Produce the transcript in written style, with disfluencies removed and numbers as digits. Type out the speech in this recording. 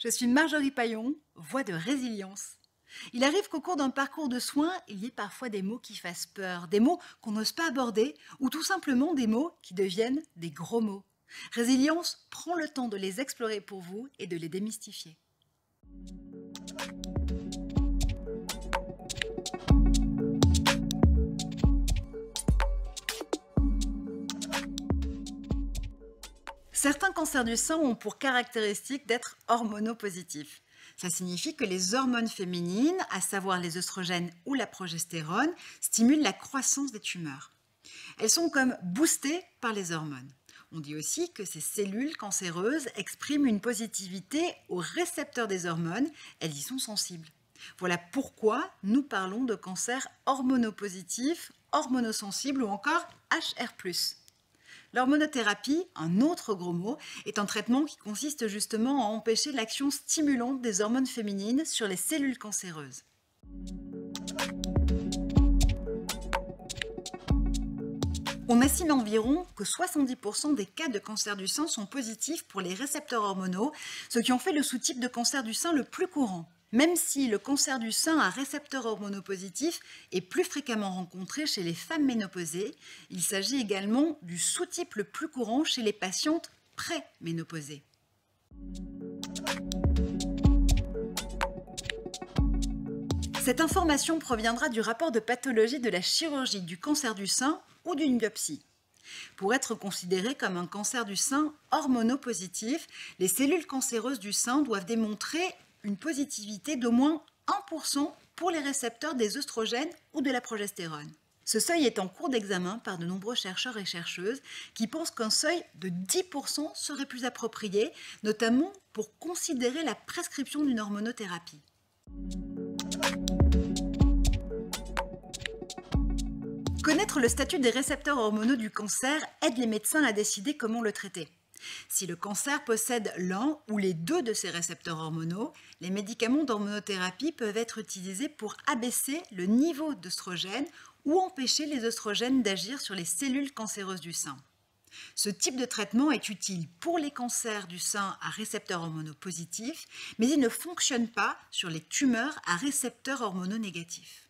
Je suis Marjorie Paillon, voix de résilience. Il arrive qu'au cours d'un parcours de soins, il y ait parfois des mots qui fassent peur, des mots qu'on n'ose pas aborder ou tout simplement des mots qui deviennent des gros mots. Résilience prend le temps de les explorer pour vous et de les démystifier. Certains cancers du sein ont pour caractéristique d'être hormonopositifs. Ça signifie que les hormones féminines, à savoir les œstrogènes ou la progestérone, stimulent la croissance des tumeurs. Elles sont comme boostées par les hormones. On dit aussi que ces cellules cancéreuses expriment une positivité aux récepteurs des hormones, elles y sont sensibles. Voilà pourquoi nous parlons de cancer hormonopositif, hormonosensible ou encore HR+. L'hormonothérapie, un autre gros mot, est un traitement qui consiste justement à empêcher l'action stimulante des hormones féminines sur les cellules cancéreuses. On estime environ que 70% des cas de cancer du sein sont positifs pour les récepteurs hormonaux, ce qui en fait le sous-type de cancer du sein le plus courant. Même si le cancer du sein à récepteurs hormonopositifs est plus fréquemment rencontré chez les femmes ménopausées, il s'agit également du sous-type le plus courant chez les patientes pré-ménopausées. Cette information proviendra du rapport de pathologie de la chirurgie du cancer du sein ou d'une biopsie. Pour être considéré comme un cancer du sein hormonopositif, les cellules cancéreuses du sein doivent démontrer une positivité d'au moins 1% pour les récepteurs des œstrogènes ou de la progestérone. Ce seuil est en cours d'examen par de nombreux chercheurs et chercheuses qui pensent qu'un seuil de 10% serait plus approprié, notamment pour considérer la prescription d'une hormonothérapie. Connaître le statut des récepteurs hormonaux du cancer aide les médecins à décider comment le traiter. Si le cancer possède l'un ou les deux de ces récepteurs hormonaux, les médicaments d'hormonothérapie peuvent être utilisés pour abaisser le niveau d'œstrogène ou empêcher les œstrogènes d'agir sur les cellules cancéreuses du sein. Ce type de traitement est utile pour les cancers du sein à récepteurs hormonaux positifs, mais il ne fonctionne pas sur les tumeurs à récepteurs hormonaux négatifs.